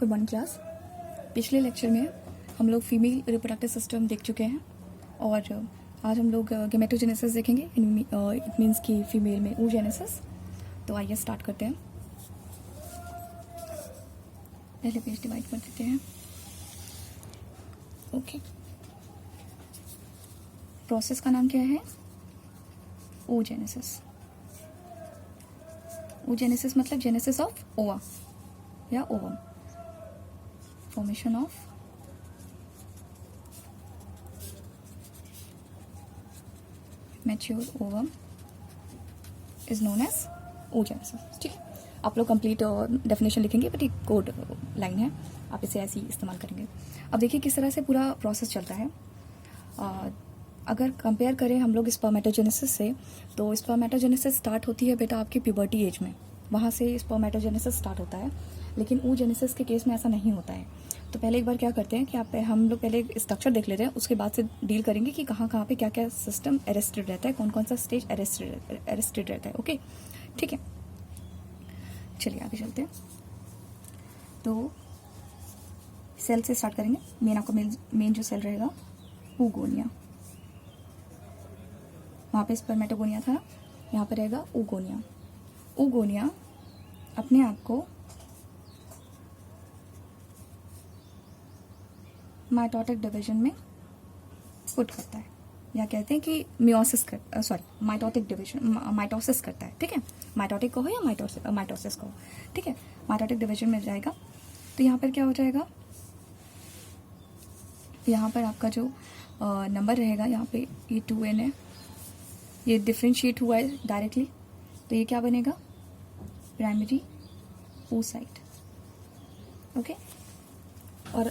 Good morning class. पिछले lecture में हम लोग फीमेल रिप्रोडक्टिव सिस्टम देख चुके हैं और आज हम लोग गेमेटोजेनेसिस देखेंगे। इट मीन्स कि फीमेल में oogenesis। तो आइए स्टार्ट करते हैं। पहले पेज डिवाइड कर देते हैं। ओके, प्रोसेस का नाम क्या है? oogenesis। oogenesis मतलब जेनेसिस ऑफ ओवा या ovum, formation of mature ovum is known as oogenesis। ठीक है, आप लोग कंप्लीट डेफिनेशन लिखेंगे बट एक कोड लाइन है, आप इसे ऐसे ही इस्तेमाल करेंगे। अब देखिए किस तरह से पूरा प्रोसेस चलता है। अगर कंपेयर करें हम लोग स्पर्मेटोजेनेसिस से, तो स्पर्मेटोजेनेसिस स्टार्ट होती है बेटा आपकी प्यूबर्टी एज में, वहाँ से स्पर्मेटोजेनेसिस स्टार्ट होता है। लेकिन oogenesis के केस में ऐसा नहीं होता है। तो पहले एक बार क्या करते हैं कि हम लोग पहले स्ट्रक्चर देख लेते हैं, उसके बाद से डील करेंगे कि कहाँ कहाँ पे क्या क्या सिस्टम अरेस्टेड रहता है, कौन कौन सा स्टेज अरेस्टेड रहता है। ओके, ठीक है, चलिए आगे चलते हैं। तो सेल से स्टार्ट करेंगे। मेन जो सेल रहेगा oogonia, वहाँ पे स्पर्मेटोगोनिया था, यहाँ पर रहेगा oogonia। oogonia अपने आप को माइटोटिक डिवीजन में पुट करता है, या कहते हैं कि माइटोसिस करता है। ठीक है, माइटोटिक कहो या माइटोसिस कहो, ठीक है, माइटोटिक डिवीजन में जाएगा। तो यहाँ पर क्या हो जाएगा, यहाँ पर आपका जो नंबर रहेगा, यहाँ पे ये 2n है, ये डिफ्रेंशिएट हुआ है डायरेक्टली, तो ये क्या बनेगा? Primary oocyte। ओके, और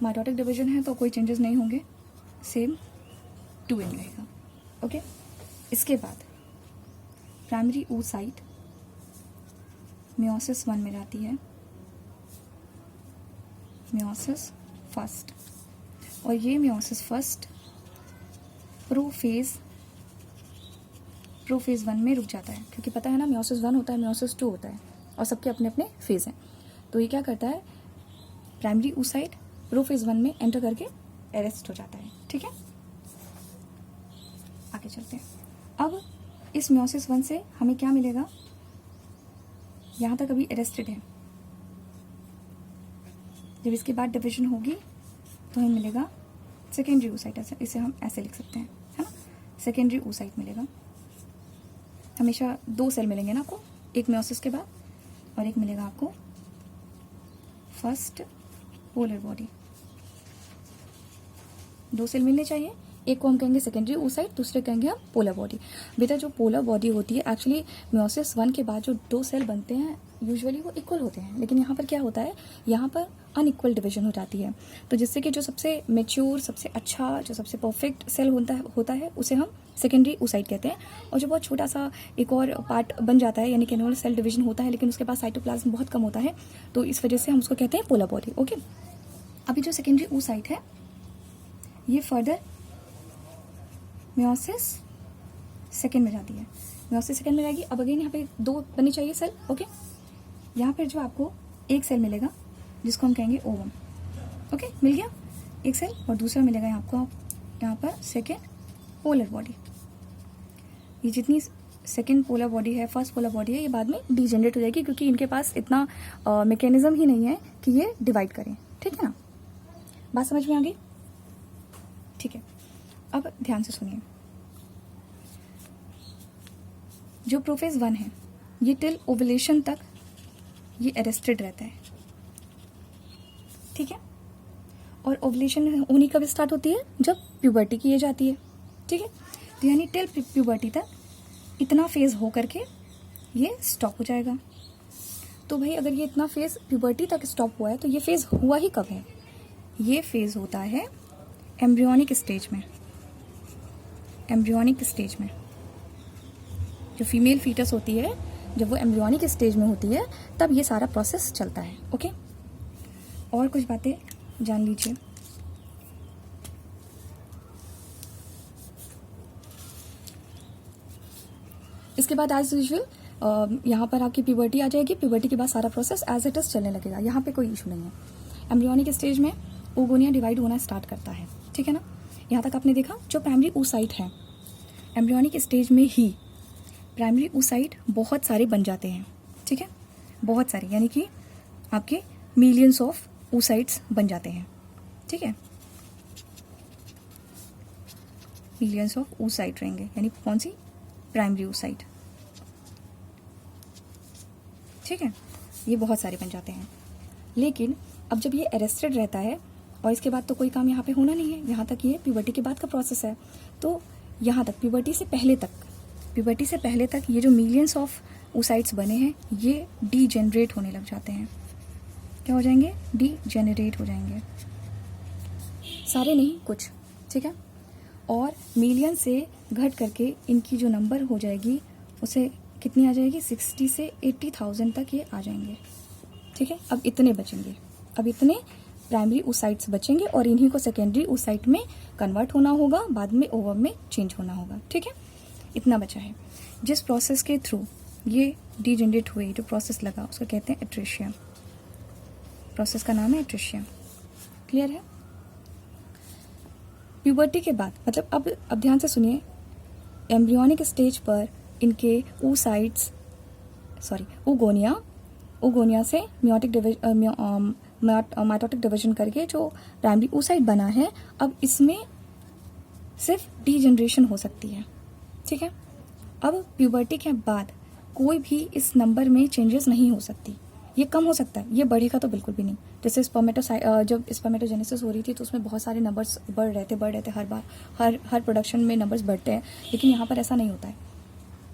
माइटोटिक डिवीजन है तो कोई चेंजेस नहीं होंगे, सेम 2n रहेगा। ओके, इसके बाद प्राइमरी oocyte meiosis 1 में जाती है, meiosis फर्स्ट, और ये meiosis फर्स्ट प्रोफेज 1 में रुक जाता है, क्योंकि पता है ना meiosis 1 होता है, meiosis 2 होता है, और सबके अपने अपने फेज हैं। तो ये क्या करता है, प्राइमरी oocyte प्रोफेज 1 में एंटर करके अरेस्ट हो जाता है। ठीक है, आगे चलते हैं। अब इस meiosis 1 से हमें क्या मिलेगा? यहाँ तक अभी अरेस्टेड है, जब इसके बाद डिवीजन होगी तो हमें मिलेगा सेकेंडरी oocyte। इसे हम ऐसे लिख सकते हैं, है ना, सेकेंडरी oocyte मिलेगा। हमेशा 2 सेल मिलेंगे ना आपको, एक meiosis के बाद और एक मिलेगा आपको फर्स्ट पोलर बॉडी। 2 सेल मिलने चाहिए, एक को हम कहेंगे सेकेंडरी oocyte, दूसरे कहेंगे हम पोलर बॉडी। बेटा जो पोलर बॉडी होती है, एक्चुअली meiosis 1 के बाद जो 2 सेल बनते हैं यूजुअली वो इक्वल होते हैं, लेकिन यहाँ पर क्या होता है, यहाँ पर अनइक्वल डिवीजन हो जाती है। तो जिससे कि जो सबसे मेच्योर, सबसे अच्छा, जो सबसे परफेक्ट सेल होता है उसे हम सेकेंडरी oocyte कहते हैं। और जो बहुत छोटा सा एक और पार्ट बन जाता है, यानी कि एनुअल सेल डिवीजन होता है, लेकिन उसके पास साइटोप्लाज्म बहुत कम होता है, तो इस वजह से हम उसको कहते हैं पोलर बॉडी। ओके, अभी जो सेकेंडरी oocyte है ये फर्दर meiosis 2 में जाती है, meiosis 2 में जाएगी। अब अगेन यहाँ पे 2 बननी चाहिए सेल। ओके, यहाँ पर जो आपको एक सेल मिलेगा जिसको हम कहेंगे ओवम। ओके, मिल गया एक सेल, और दूसरा मिलेगा यहाँ पर सेकेंड पोलर बॉडी। ये जितनी सेकेंड पोलर बॉडी है, फर्स्ट पोलर बॉडी है, ये बाद में डिजेनरेट हो जाएगी, क्योंकि इनके पास इतना मैकेनिज्म ही नहीं है कि ये डिवाइड करें। ठीक है ना, बात समझ में आ गई? ठीक है, अब ध्यान से सुनिए। जो प्रोफेज 1 है ये टिल ओवुलेशन तक ये अरेस्टेड रहता है। ठीक है, और ओवुलेशन होनी कब स्टार्ट होती है? जब प्यूबर्टी की एज आती है। ठीक है, तो यानी टिल प्यूबर्टी तक इतना फेज हो करके ये स्टॉप हो जाएगा। तो भाई अगर ये इतना फेज प्यूबर्टी तक स्टॉप हुआ है, तो ये फेज हुआ ही कब है? ये फेज होता है एम्ब्रियोनिक स्टेज में। एम्ब्रियोनिक स्टेज में जो फीमेल फीटस होती है, जब वो एम्ब्रियोनिक स्टेज में होती है, तब ये सारा प्रोसेस चलता है। ओके, और कुछ बातें जान लीजिए। इसके बाद एज यूजुअल यहाँ पर आपकी प्यूबर्टी आ जाएगी। प्यूबर्टी के बाद सारा प्रोसेस एज इट इज चलने लगेगा, यहाँ पे कोई इशू नहीं है। एम्ब्रियोनिक स्टेज में ओगोनिया डिवाइड होना स्टार्ट करता है, ठीक है ना। यहाँ तक आपने देखा जो प्राइमरी oocyte है, एम्ब्रियोनिक स्टेज में ही प्राइमरी oocyte बहुत सारे बन जाते हैं, ठीक है, बहुत सारे, यानी कि आपके मिलियंस ऑफ oocytes बन जाते हैं, ठीक है, मिलियंस ऑफ oocyte रहेंगे, यानी कौन सी, प्राइमरी oocyte, ठीक है, ये बहुत सारे बन जाते हैं। लेकिन अब जब ये अरेस्टेड रहता है और इसके बाद तो कोई काम यहाँ पे होना नहीं है, यहाँ तक ये प्यूबर्टी के बाद का प्रोसेस है, तो यहाँ तक प्यूबर्टी से पहले तक ये जो मिलियंस ऑफ oocytes बने हैं ये डीजेनरेट होने लग जाते हैं। क्या हो जाएंगे, डीजेनरेट हो जाएंगे, सारे नहीं कुछ, ठीक है। और मिलियन से घट करके इनकी जो नंबर हो जाएगी उसे कितनी आ जाएगी, 60 से 80,000 तक ये आ जाएंगे, ठीक है। अब इतने बचेंगे, अब इतने प्राइमरी oocytes बचेंगे और इन्हीं को सेकेंडरी oocyte में कन्वर्ट होना होगा, बाद में ओवम में चेंज होना होगा, ठीक है। इतना बचा है। जिस प्रोसेस के थ्रू ये डीजेनरेट हुए, जो प्रोसेस लगा उसको कहते हैं एट्रिशियम, प्रोसेस का नाम है एट्रिशियम, क्लियर है। प्यूबर्टी के बाद मतलब अब ध्यान से सुनिए, एम्ब्रियोनिक स्टेज पर इनके ओगोनिया से माइटोटिक डिवीजन करके जो प्राइमरी oocyte बना है, अब इसमें सिर्फ डीजनरेशन हो सकती है, ठीक है। अब प्यूबर्टी के बाद कोई भी इस नंबर में चेंजेस नहीं हो सकती, ये कम हो सकता है, ये बढ़ेगा तो बिल्कुल भी नहीं। जैसे जब स्पर्मेटोजेनेसिस हो रही थी तो उसमें बहुत सारे नंबर्स बढ़ रहे थे हर बार, हर प्रोडक्शन में नंबर्स बढ़ते हैं, लेकिन यहाँ पर ऐसा नहीं होता है।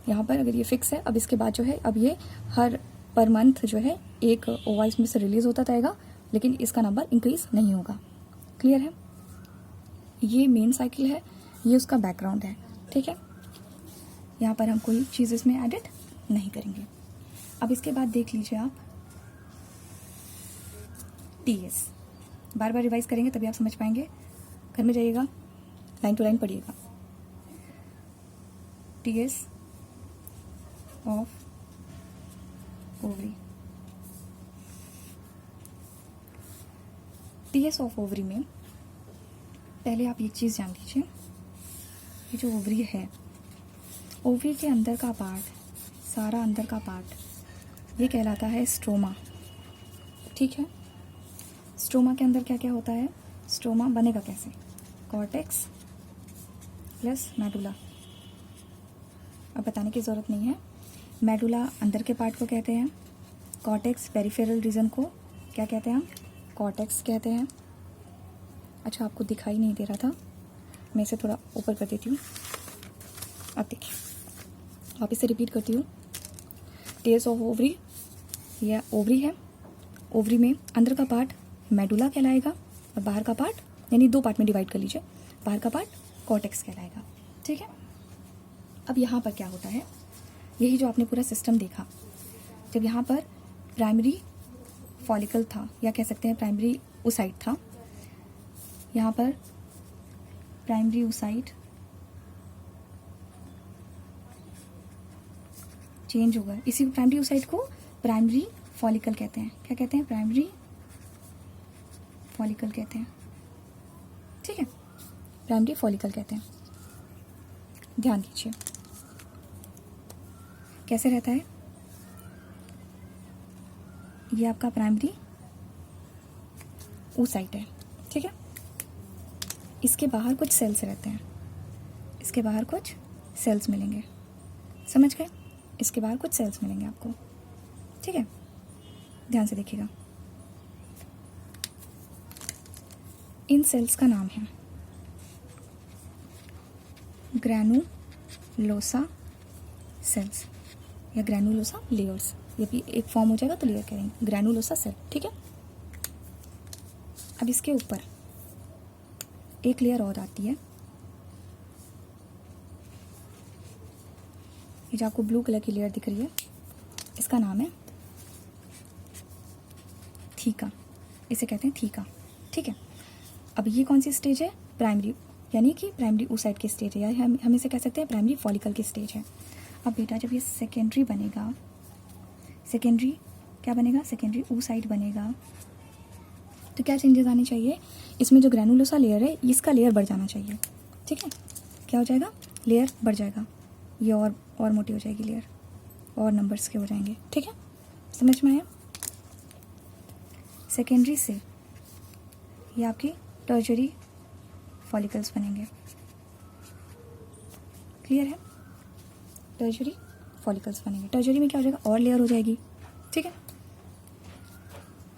यहाँ पर अगर ये फिक्स है, अब इसके बाद जो है अब ये हर पर मंथ जो है एक ओवाइस में से रिलीज होता जाएगा, लेकिन इसका नंबर इंक्रीज नहीं होगा, क्लियर है। ये मेन साइकिल है, ये उसका बैकग्राउंड है, ठीक है। यहाँ पर हम कोई चीज़ इसमें एडिट नहीं करेंगे। अब इसके बाद देख लीजिए आप TS, बार बार रिवाइज करेंगे तभी आप समझ पाएंगे। घर में जाइएगा, लाइन टू लाइन पढ़िएगा। TS of ovary, TS of ovary में पहले आप एक चीज़ जान लीजिए, ये जो ओवरी है, ओवरी के अंदर का पार्ट, सारा अंदर का पार्ट ये कहलाता है स्ट्रोमा, ठीक है। स्ट्रोमा के अंदर क्या क्या होता है, स्ट्रोमा बनेगा कैसे, कॉर्टेक्स प्लस मेडुला, अब बताने की ज़रूरत नहीं है। मेडुला अंदर के पार्ट को कहते हैं, कॉर्टेक्स पेरिफेरल रीजन को क्या कहते हैं हम, कॉर्टेक्स कहते हैं। अच्छा आपको दिखाई नहीं दे रहा था, मैं इसे थोड़ा ऊपर कर देती हूँ, अब देखिए वापस से रिपीट करती हूँ। TS ऑफ ओवरी, यह ओवरी है, ओवरी में अंदर का पार्ट मेडुला कहलाएगा और बाहर का पार्ट, यानी दो पार्ट में डिवाइड कर लीजिए, बाहर का पार्ट कॉर्टेक्स कहलाएगा, ठीक है। अब यहाँ पर क्या होता है, यही जो आपने पूरा सिस्टम देखा, जब यहाँ पर प्राइमरी फॉलिकल था या कह सकते हैं प्राइमरी oocyte था, यहाँ पर प्राइमरी oocyte चेंज होगा, इसी प्राइमरी oocyte को प्राइमरी फॉलिकल कहते हैं। क्या कहते हैं, प्राइमरी फॉलिकल कहते हैं, ठीक है, प्राइमरी फॉलिकल कहते हैं। ध्यान दीजिए कैसे रहता है, ये आपका प्राइमरी oocyte है, ठीक है। इसके बाहर कुछ सेल्स रहते हैं, इसके बाहर कुछ सेल्स मिलेंगे, समझ गए, इसके बाहर कुछ सेल्स मिलेंगे आपको, ठीक है। ध्यान से देखिएगा, इन सेल्स का नाम है ग्रैनुलोसा सेल्स या ग्रैनुलोसा लेयर्स, ये भी एक फॉर्म हो जाएगा तो लेयर करेंगे, ग्रैनुलोसा सेल, ठीक है। अब इसके ऊपर एक लेयर और आती है, ये जो आपको ब्लू कलर की लेयर दिख रही है, इसका नाम है थीका, इसे कहते हैं थीका, ठीक है। अब ये कौन सी स्टेज है, प्राइमरी, यानी कि प्राइमरी oocyte की स्टेज है, या हम इसे कह सकते हैं प्राइमरी फॉलिकल की स्टेज है। अब बेटा जब ये सेकेंडरी बनेगा सेकेंडरी क्या बनेगा, सेकेंडरी oocyte बनेगा। तो क्या चेंजेस आने चाहिए, इसमें जो ग्रैनुलोसा लेयर है इसका लेयर बढ़ जाना चाहिए। ठीक है, क्या हो जाएगा, लेयर बढ़ जाएगा, ये और मोटी हो जाएगी लेयर, और नंबर्स के हो जाएंगे। ठीक है, समझ में आया। सेकेंडरी से ये आपकी टर्शरी फॉलिकल्स बनेंगे। क्लियर है, टर्शरी फॉलिकल्स बनेंगे। टर्शरी में क्या हो जाएगा, और लेयर हो जाएगी। ठीक है,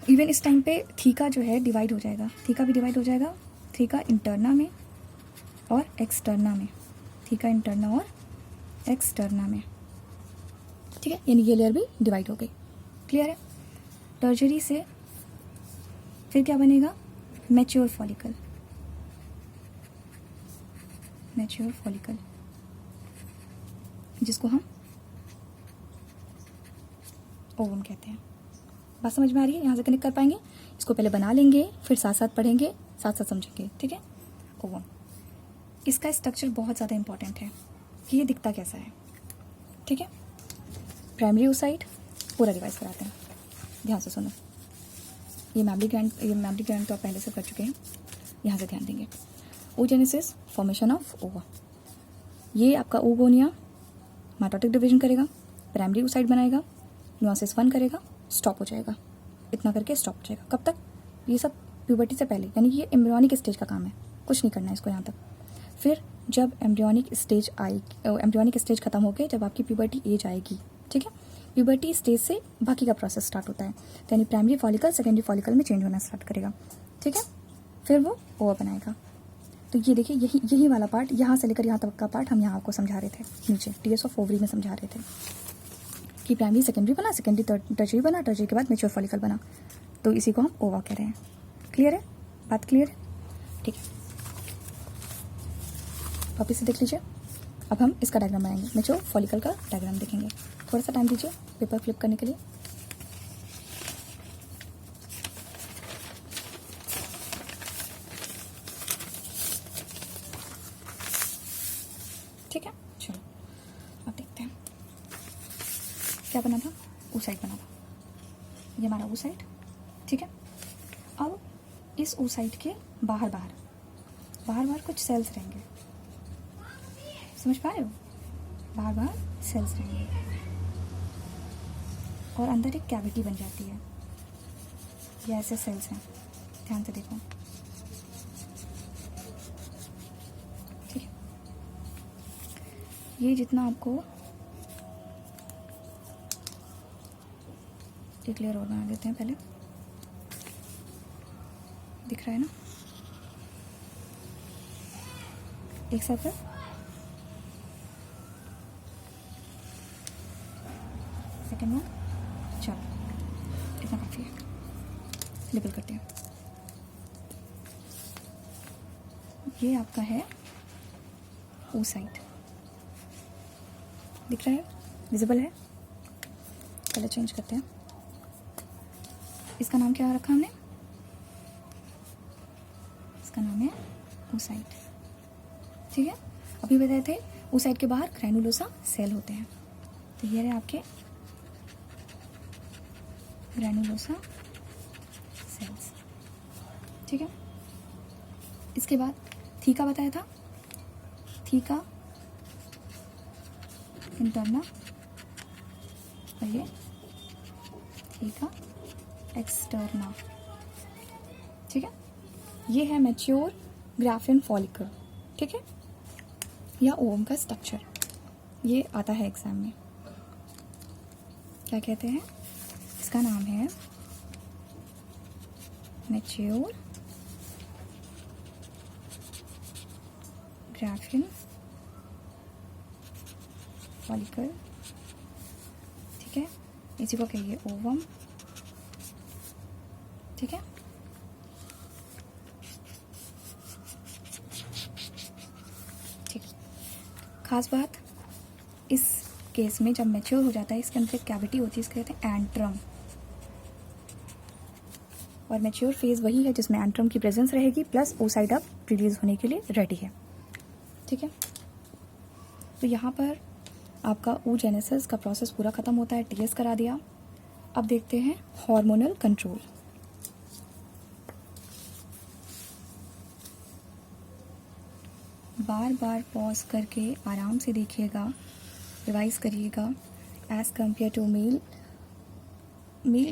इवन इस टाइम पे थीका जो है डिवाइड हो जाएगा, थीका भी डिवाइड हो जाएगा, थीका इंटरना में और एक्सटर्ना में, थीका इंटरना और एक्सटर्ना में। ठीक है, यानी ये लेयर भी डिवाइड हो गई। क्लियर है। टर्शरी से फिर क्या बनेगा, मैच्योर फॉलिकल, मैच्योर फॉलिकल जिसको हम ओवम कहते हैं। बात समझ में आ रही है, यहाँ से कनेक्ट कर पाएंगे, इसको पहले बना लेंगे फिर साथ साथ पढ़ेंगे, साथ साथ समझेंगे। ठीक है, ओवम, इसका स्ट्रक्चर बहुत ज़्यादा इंपॉर्टेंट है कि ये दिखता कैसा है। ठीक है, प्राइमरी oocyte पूरा रिवाइज कराते हैं, ध्यान से सुनो। ये मैमरी ग्लैंड तो आप पहले से कर चुके हैं, यहाँ से ध्यान देंगे। oogenesis, फॉर्मेशन ऑफ ओवा, ये आपका oogonia माइटोटिक डिवीजन करेगा, प्राइमरी oocyte बनाएगा, न्यूआसिस 1 करेगा, स्टॉप हो जाएगा, इतना करके स्टॉप हो जाएगा। कब तक, ये सब प्यूबर्टी से पहले, यानी ये एम्ब्रियोनिक स्टेज का काम है, कुछ नहीं करना है इसको यहाँ तक। फिर जब एम्ब्रियोनिक स्टेज एम्ब्रियोनिक स्टेज खत्म होके जब आपकी प्यूबर्टी एज आएगी, ठीक है, प्यूबर्टी स्टेज से बाकी का प्रोसेस स्टार्ट होता है। तो यानी प्राइमरी फॉलिकल सेकेंडरी फॉलिकल में चेंज होना स्टार्ट करेगा। ठीक है, फिर वो ओवा बनाएगा। तो ये देखिए, यही वाला पार्ट, यहाँ से लेकर यहाँ तक का पार्ट हम यहाँ आपको समझा रहे थे, नीचे टीएस ऑफ ओवरी में समझा रहे थे कि प्राइमरी सेकेंडरी बना, सेकेंडरी टर्शरी बना, टर्शरी के बाद मैच्योर फॉलिकल बना, तो इसी को हम ओवा कह रहे हैं। क्लियर है, बात क्लियर है। ठीक है, वापिस से देख लीजिए। अब हम इसका डायग्राम बनाएंगे, मैच्योर फॉलिकल का डायग्राम देखेंगे। थोड़ा सा टाइम दीजिए पेपर फ्लिप करने के लिए। ठीक है, चलो अब देखते हैं क्या बना था, oocyte बना था, ये हमारा oocyte। ठीक है, अब इस oocyte के बाहर कुछ सेल्स रहेंगे, समझ पा रहे हो, बाहर सेल्स रहेंगे और अंदर एक कैविटी बन जाती है। ये ऐसे सेल्स हैं, ध्यान से देखो। ठीक है, ये जितना आपको एक लेयर और बना देते हैं पहले, दिख रहा है ना, एक साथ सेकेंड वन। चलो इतना काफ़ी है, लेबल करते हैं। ये आपका है oocyte, दिख रहा है, विजिबल है। कलर चेंज करते हैं, इसका नाम क्या रखा हमने, इसका नाम है oocyte। ठीक है, अभी बताए थे oocyte के बाहर ग्रैनुलोसा सेल होते हैं, तो ये रहे आपके ग्रैनुलोसा सेल्स। ठीक है, इसके बाद थीका बताया था, थीका इंटरना और ये थीका एक्सटर्ना। ठीक है, ये है मैच्योर ग्राफिन फॉलिकल। ठीक है, या ओवम का स्ट्रक्चर, ये आता है एग्जाम में, क्या कहते हैं, इसका नाम है मैच्योर ग्राफिन फॉलिकल। ठीक है, इसी को कहिए ओवम। ठीक है, ठीक, खास बात इस केस में जब मैच्योर हो जाता है, इसके अंदर एक कैविटी होती है, इसको कहते हैं एंट्रम। और मैच्योर फेज वही है जिसमें एंट्रम की प्रेजेंस रहेगी प्लस oocyte अब रिलीज होने के लिए रेडी है। ठीक है, तो यहाँ पर आपका oogenesis का प्रोसेस पूरा खत्म होता है, टीएस करा दिया, अब देखते हैं हार्मोनल कंट्रोल। बार बार पॉज करके आराम से देखिएगा, रिवाइज करिएगा। As compared to male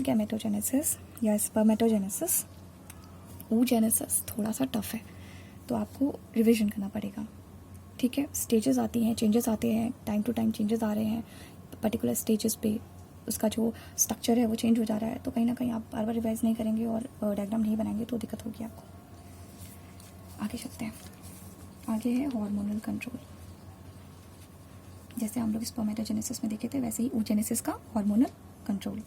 gametogenesis या स्पर्मेटोजेनेसिस, oogenesis थोड़ा सा टफ है, तो आपको रिविजन करना पड़ेगा। ठीक है, स्टेजेस आती हैं, चेंजेस आते हैं, टाइम टू टाइम चेंजेस आ रहे हैं, पर्टिकुलर स्टेजेस पे उसका जो स्ट्रक्चर है वो चेंज हो जा रहा है, तो कहीं ना कहीं आप बार बार रिवाइज नहीं करेंगे और डायग्राम नहीं बनाएंगे तो दिक्कत होगी आपको। आगे चलते हैं। आगे है हार्मोनल कंट्रोल। जैसे हम लोग स्पर्मेटोजेनेसिस में देखे थे वैसे ही oogenesis का हार्मोनल कंट्रोल।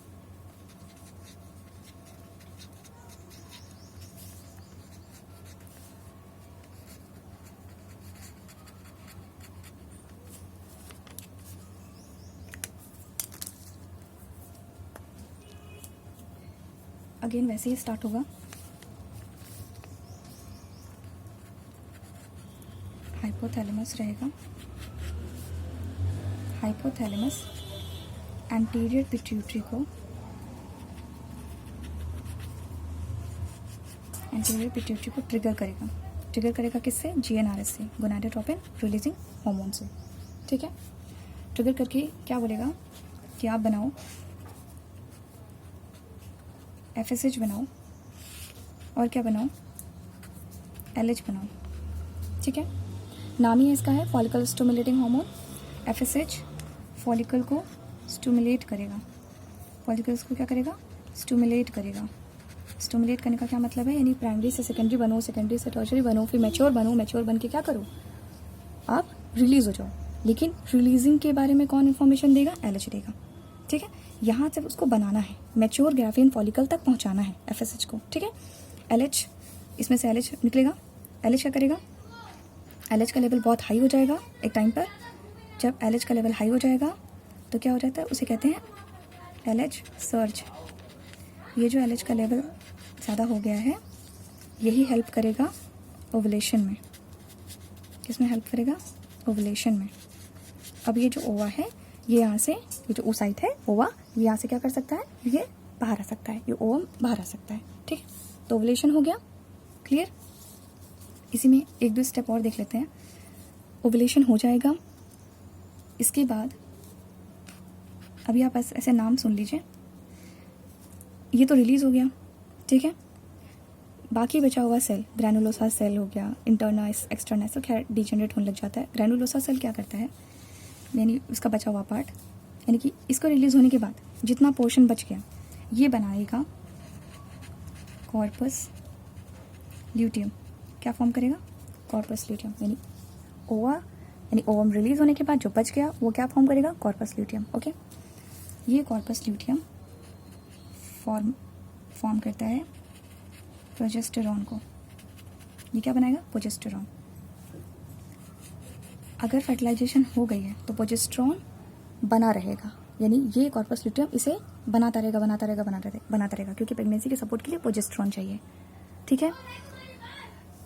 अगेन वैसे ही स्टार्ट होगा। हाइपोथैलेमस रहेगा, हाइपोथैलेमस एंटीरियर पिट्यूटरी को ट्रिगर करेगा किससे? GnRH से, गोनाडोट्रोपिन रिलीजिंग हार्मोन से। ठीक है, ट्रिगर करके क्या बोलेगा कि आप बनाओ FSH बनाओ और क्या बनाओ? LH बनाओ। ठीक है, नाम ही इसका है follicle stimulating hormone. FSH follicle को स्टिमुलेट करेगा, फॉलिकल्स को क्या करेगा? स्टिमुलेट करेगा। स्टिमुलेट करने का क्या मतलब है? यानी प्राइमरी से सेकेंडरी बनो, सेकेंडरी से टर्शरी बनो, फिर मैच्योर बनो, मैच्योर बन के क्या करो? आप रिलीज हो जाओ। लेकिन रिलीजिंग के बारे में कौन इन्फॉर्मेशन देगा? LH देगा। ठीक है, यहाँ से उसको बनाना है, मैच्योर ग्राफियन फॉलिकल तक पहुँचाना है FSH को। ठीक है, LH, इसमें से LH निकलेगा। LH क्या करेगा? LH का लेवल बहुत हाई हो जाएगा एक टाइम पर। जब LH का लेवल हाई हो जाएगा तो क्या हो जाता है? उसे कहते हैं LH सर्ज। ये जो LH का लेवल ज़्यादा हो गया है यही हेल्प करेगा ओवुलेशन में। किसमें हेल्प करेगा? ओवुलेशन में। अब ये जो ओवा है ये यहाँ से, ये जो oocyte है ओवा, ये यहाँ से क्या कर सकता है? ये बाहर आ सकता है, ये ओवम बाहर आ सकता है। ठीक है, तो ओवुलेशन हो गया क्लियर। इसी में एक दो स्टेप और देख लेते हैं। ओवुलेशन हो जाएगा, इसके बाद अभी आप ऐसे नाम सुन लीजिए। ये तो रिलीज हो गया, ठीक है। बाकी बचा हुआ सेल, ग्रैनुलोसा सेल हो गया, इंटरना एक्सटर्ना, तो खैर डिजेनरेट होने लग जाता है। ग्रैनुलोसा सेल क्या करता है, यानी उसका बचा हुआ पार्ट, यानी कि इसको रिलीज होने के बाद जितना पोर्शन बच गया ये बनाएगा कॉर्पस ल्यूटियम। क्या फॉर्म करेगा? Corpus luteum. यानी ओवा, यानी ओवम रिलीज होने के बाद जो बच गया वो क्या फॉर्म करेगा? Corpus luteum. ओके, ये कॉर्पस ल्यूटियम फॉर्म करता है प्रोजेस्टेरॉन को। ये क्या बनाएगा? प्रोजेस्टेरॉन। अगर फर्टिलाइजेशन हो गई है तो प्रोजेस्टेरॉन बना रहेगा, यानी ये कॉर्पस ल्यूटियम इसे बनाता रहेगा क्योंकि प्रेगनेंसी के सपोर्ट के लिए प्रोजेस्टेरॉन चाहिए। ठीक है,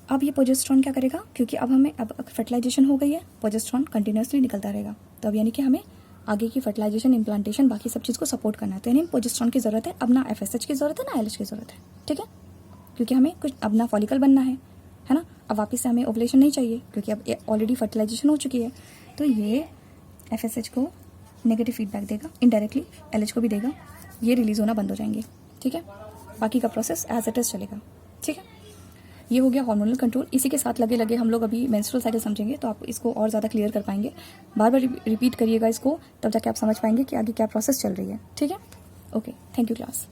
अब ये प्रोजेस्टेरॉन क्या करेगा? क्योंकि अब फर्टिलाइजेशन हो गई है, प्रोजेस्टेरॉन कंटिन्यूसली निकलता रहेगा, तो अब यानी कि हमें आगे की फर्टिलाइजेशन, इम्प्लांटेशन, बाकी सब चीज़ को सपोर्ट करना है। तो यानी प्रोजेस्टेरॉन की ज़रूरत है, अब ना FSH की ज़रूरत है ना LH की ज़रूरत है। ठीक है, क्योंकि हमें कुछ अब ना फॉलिकल बनना है ना। अब वापस से हमें ओवुलेशन नहीं चाहिए क्योंकि अब ऑलरेडी फर्टिलाइजेशन हो चुकी है। तो ये FSH को नेगेटिव फीडबैक देगा, इनडायरेक्टली LH को भी देगा, ये रिलीज होना बंद हो जाएंगे। ठीक है, बाकी का प्रोसेस एज इट इज चलेगा। ठीक है, ये हो गया हार्मोनल कंट्रोल। इसी के साथ लगे लगे हम लोग अभी मेंस्ट्रुअल साइकिल समझेंगे, तो आप इसको और ज़्यादा क्लियर कर पाएंगे। बार बार रिपीट करिएगा इसको, तब जाके आप समझ पाएंगे कि आगे क्या प्रोसेस चल रही है। ठीक है, ओके, थैंक यू क्लास।